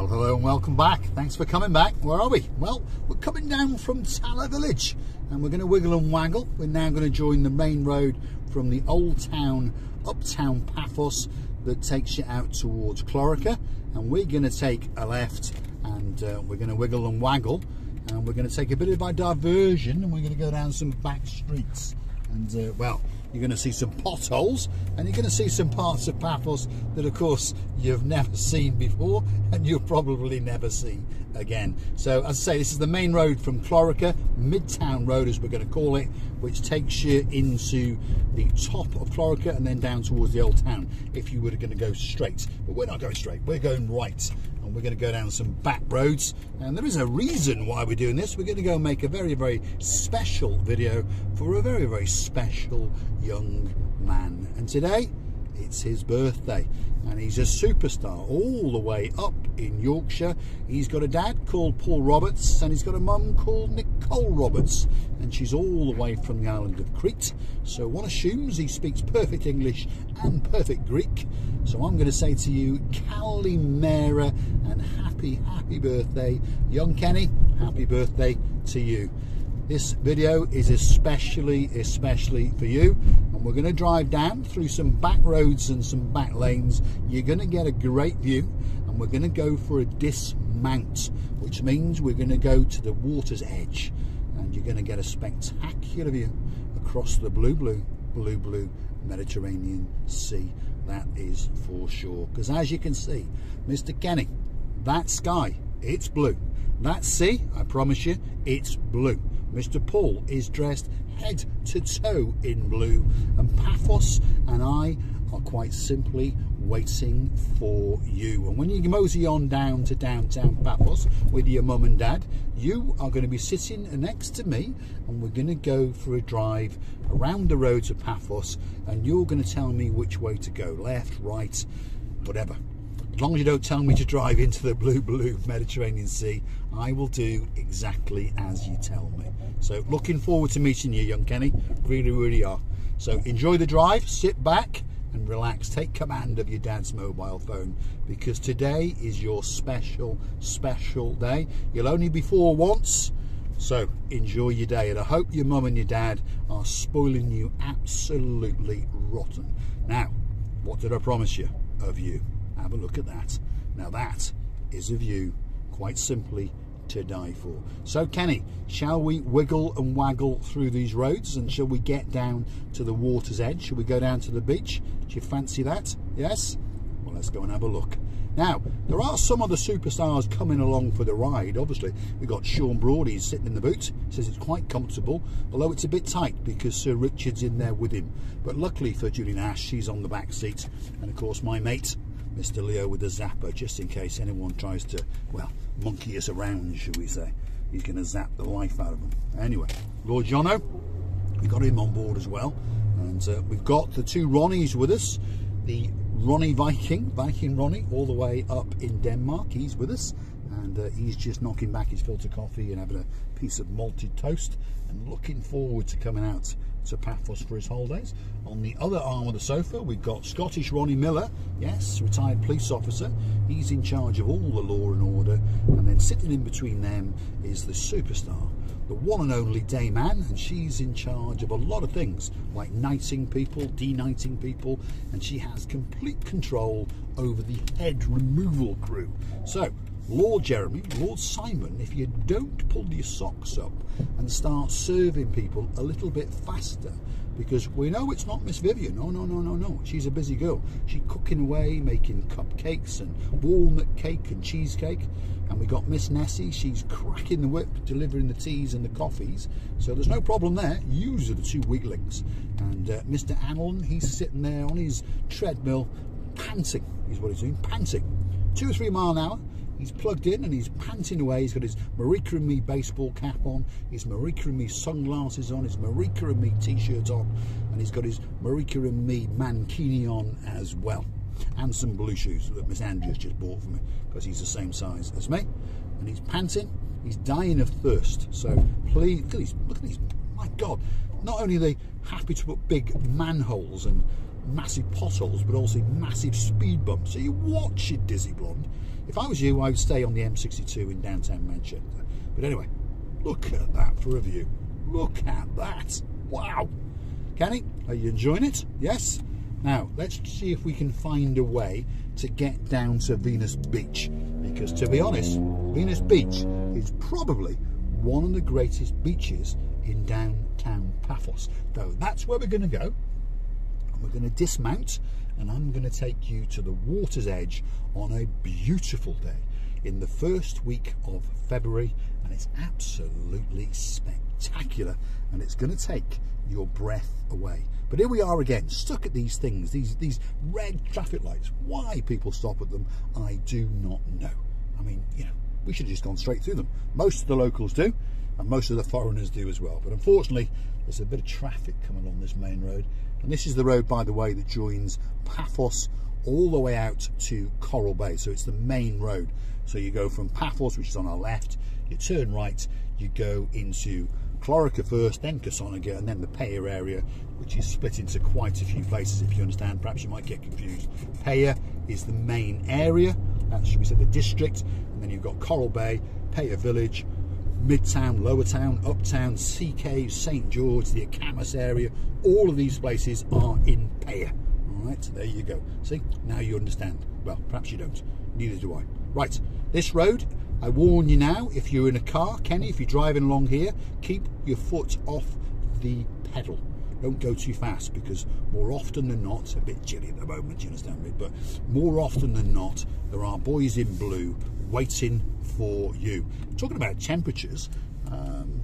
Well, hello and welcome back. Thanks for coming back. Where are we? Well, we're coming down from Tala Village and we're going to wiggle and waggle. We're now going to join the main road from the old town, uptown Paphos, that takes you out towards Clorica, and we're going to take a left and we're going to wiggle and waggle, and we're going to take a bit of a diversion and we're going to go down some back streets. And well, you're going to see some potholes and you're going to see some parts of Paphos that of course you've never seen before and you'll probably never see again. So as I say, this is the main road from Clorica, Midtown Road as we're going to call it, which takes you into the top of Clorica and then down towards the old town if you were going to go straight. But we're not going straight, we're going right, and we're going to go down some back roads, and there is a reason why we're doing this. We're going to go and make a very, very special video for a very, very special young man, and today it's his birthday and he's a superstar all the way up in Yorkshire. He's got a dad called Paul Roberts and he's got a mum called Nicole Roberts, and she's all the way from the island of Crete, so one assumes he speaks perfect English and perfect Greek. So I'm going to say to you, Kalimera, and happy birthday, young Kenny. Happy birthday to you. This video is especially for you, and we're going to drive down through some back roads and some back lanes. You're going to get a great view, and we're going to go for a dismount, which means we're going to go to the water's edge, and you're going to get a spectacular view across the blue Mediterranean Sea. That is for sure, because as you can see, Mr. Kenny, that sky, it's blue. That sea, I promise you, it's blue. Mr. Paul is dressed head to toe in blue, and Paphos and I are quite simply waiting for you. And when you mosey on down to downtown Paphos with your mum and dad, you are going to be sitting next to me, and we're going to go for a drive around the roads of Paphos, and you're going to tell me which way to go, left, right, whatever. As long as you don't tell me to drive into the blue Mediterranean Sea, I will do exactly as you tell me. So looking forward to meeting you, young Kenny. Really are. So enjoy the drive, sit back and relax. Take command of your dad's mobile phone, because today is your special day. You'll only be four once, so enjoy your day. And I hope your mum and your dad are spoiling you absolutely rotten. Now, what did I promise you? A view. Have a look at that. Now that is a view quite simply to die for. So Kenny, shall we wiggle and waggle through these roads, and shall we get down to the water's edge? Shall we go down to the beach? Do you fancy that? Yes? Well, let's go and have a look. Now, there are some other superstars coming along for the ride. Obviously, we've got Sean Broady sitting in the boot. He says it's quite comfortable, although it's a bit tight because Sir Richard's in there with him. But luckily for Julian Ash, she's on the back seat. And of course, my mate, Mr. Leo, with the zapper, just in case anyone tries to, well, monkey us around, shall we say. He's going to zap the life out of them. Anyway, Lord Jono, we got him on board as well. And we've got the two Ronnies with us. The Ronnie Viking Ronnie, all the way up in Denmark. He's with us, and he's just knocking back his filter coffee and having a piece of malted toast and looking forward to coming out to Paphos for his holidays. On the other arm of the sofa, we've got Scottish Ronnie Miller, yes, retired police officer. He's in charge of all the law and order, and then sitting in between them is the superstar, the one and only Dame Anne, and she's in charge of a lot of things like knighting people, deknighting people, and she has complete control over the head removal crew. So Lord Jeremy, Lord Simon, if you don't pull your socks up and start serving people a little bit faster, because we know it's not Miss Vivian. No, she's a busy girl. She's cooking away, making cupcakes and walnut cake and cheesecake. And we got Miss Nessie, she's cracking the whip, delivering the teas and the coffees. So there's no problem there. Yous are the two weaklings. And Mr. Alan, he's sitting there on his treadmill, panting, is what he's doing, panting. 2 or 3 miles an hour. He's plugged in and he's panting away. He's got his Marika and Me baseball cap on, his Marika and Me sunglasses on, his Marika and Me t-shirt on, and he's got his Marika and Me mankini on as well. And some blue shoes that Miss Andrews just bought for me, because he's the same size as me. And he's panting, he's dying of thirst. So please, look at these, my God. Not only are they happy to put big manholes and massive potholes, but also massive speed bumps. So you watch it, Dizzy Blonde. If I was you, I would stay on the M62 in downtown Manchester. But anyway, look at that for a view. Look at that. Wow. Kenny, are you enjoying it? Yes? Now, let's see if we can find a way to get down to Venus Beach. Because to be honest, Venus Beach is probably one of the greatest beaches in downtown Paphos. Though that's where we're going to go. And we're going to dismount, and I'm going to take you to the water's edge on a beautiful day in the first week of February, and it's absolutely spectacular, and it's going to take your breath away. But here we are again, stuck at these things, these red traffic lights. Why people stop at them, I do not know. I mean, you know, we should have just gone straight through them. Most of the locals do, and most of the foreigners do as well. But unfortunately, there's a bit of traffic coming on this main road. And this is the road, by the way, that joins Paphos all the way out to Coral Bay. So it's the main road. So you go from Paphos, which is on our left, you turn right, you go into Clorica first, then Kasonaga, and then the Paya area, which is split into quite a few places, if you understand. Perhaps you might get confused. Paya is the main area, that should be said, the district, and then you've got Coral Bay, Paya Village, Midtown, Lower Town, Uptown, Sea Cave, St George, the Akamas area. All of these places are in Paya. All right, there you go. See, now you understand. Well, perhaps you don't. Neither do I. Right, this road, I warn you now, if you're in a car, Kenny, if you're driving along here, keep your foot off the pedal. Don't go too fast, because more often than not, a bit chilly at the moment, you understand me, but more often than not, there are boys in blue waiting for you. Talking about temperatures,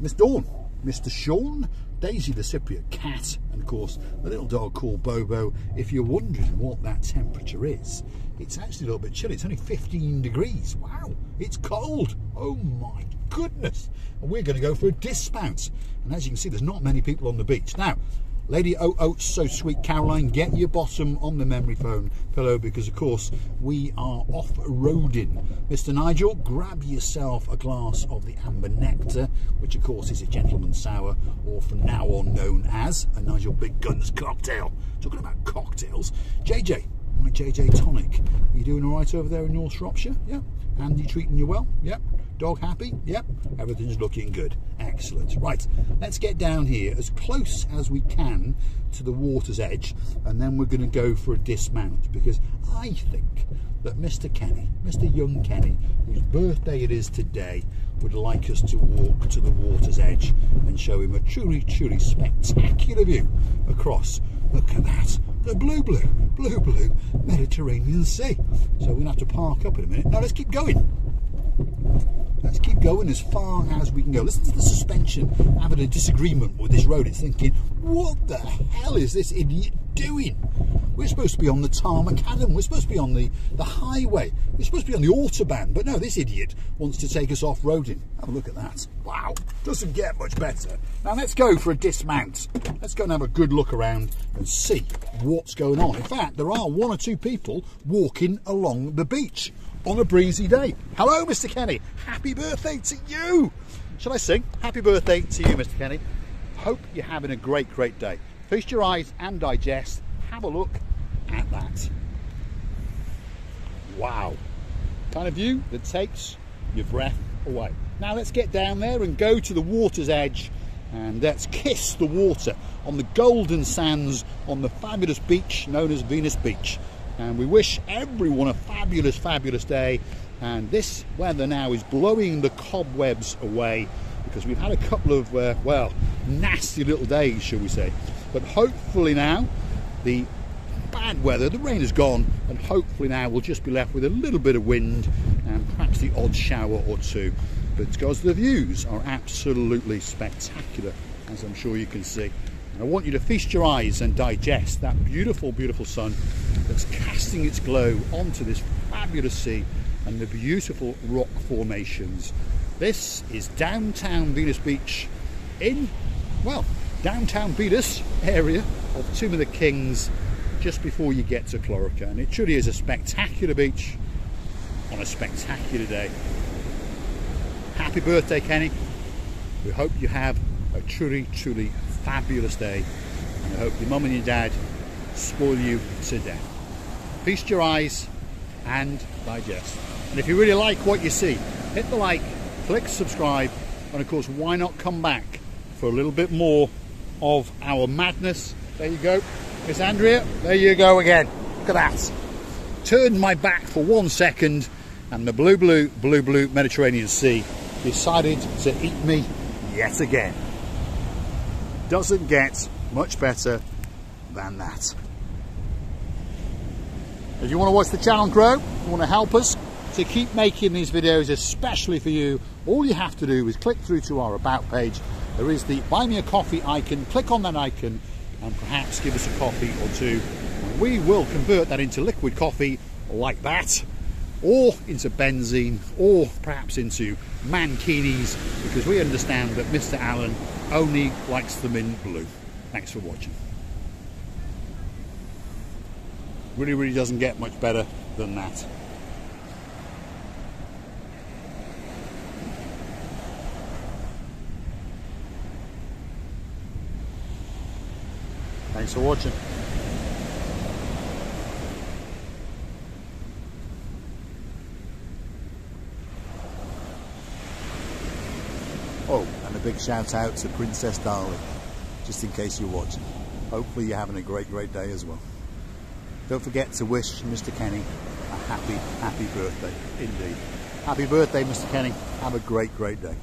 Miss Dawn, Mr. Sean, Daisy the Cypriot cat, and of course the little dog called Bobo. If you're wondering what that temperature is, it's actually a little bit chilly. It's only 15 degrees. Wow, it's cold. Oh my goodness. And we're going to go for a dismount. And as you can see, there's not many people on the beach. Now, Lady Oh So Sweet Caroline, get your bottom on the memory foam pillow, because of course we are off-roading. Mr. Nigel, grab yourself a glass of the Amber Nectar, which of course is a gentleman's sour, or from now on known as a Nigel Big Guns cocktail. Talking about cocktails, JJ, my JJ tonic. Are you doing all right over there in North Shropshire? Yeah. Andy treating you well? Yep. Dog happy? Yep. Everything's looking good. Excellent. Right, let's get down here as close as we can to the water's edge, and then we're going to go for a dismount, because I think that Mr. Kenny, Mr. Young Kenny, whose birthday it is today, would like us to walk to the water's edge and show him a truly, truly spectacular view across. Look at that. The blue Mediterranean Sea. So we're going to have to park up in a minute. Now let's keep going. Let's keep going as far as we can go. Listen to the suspension having a disagreement with this road. It's thinking, what the hell is this idiot doing? We're supposed to be on the Tarmacadam. We're supposed to be on the highway. We're supposed to be on the Autobahn. But no, this idiot wants to take us off-roading. Have a look at that. Wow, doesn't get much better. Now let's go for a dismount. Let's go and have a good look around and see what's going on. In fact, there are one or two people walking along the beach on a breezy day. Hello, Mr. Kenny. Happy birthday to you. Shall I sing? Happy birthday to you, Mr. Kenny. Hope you're having a great, great day. Feast your eyes and digest. Have a look at that. Wow. Kind of view that takes your breath away. Now let's get down there and go to the water's edge, and let's kiss the water on the golden sands on the fabulous beach known as Venus Beach. And we wish everyone a fabulous, fabulous day. And this weather now is blowing the cobwebs away, because we've had a couple of, well, nasty little days, shall we say. But hopefully now, the bad weather, the rain is gone, and hopefully now we'll just be left with a little bit of wind and perhaps the odd shower or two. But because the views are absolutely spectacular, as I'm sure you can see. I want you to feast your eyes and digest that beautiful, beautiful sun that's casting its glow onto this fabulous sea and the beautiful rock formations. This is downtown Venus Beach in, well, downtown Venus area of Tomb of the Kings, just before you get to Clorica. And it truly is a spectacular beach on a spectacular day. Happy birthday, Kenny. We hope you have a truly, truly fabulous day, and I hope your mum and your dad spoil you to death. Feast your eyes and digest. And if you really like what you see, hit the like, click subscribe, and of course, why not come back for a little bit more of our madness. There you go, Miss Andrea, there you go again. Look at that. Turned my back for 1 second and the blue Mediterranean Sea decided to eat me yet again. Doesn't get much better than that. If you want to watch the channel grow, you want to help us to keep making these videos especially for you, all you have to do is click through to our About page. There is the Buy Me a Coffee icon. Click on that icon and perhaps give us a coffee or two. We will convert that into liquid coffee like that, or into benzene, or perhaps into mankinis, because we understand that Mr. Allen only likes them in blue. Thanks for watching. Really doesn't get much better than that. Thanks for watching. Oh, and a big shout out to Princess Darling, just in case you're watching. Hopefully you're having a great day as well. Don't forget to wish Mr. Kenny a happy birthday indeed. Happy birthday, Mr. Kenny. Have a great day.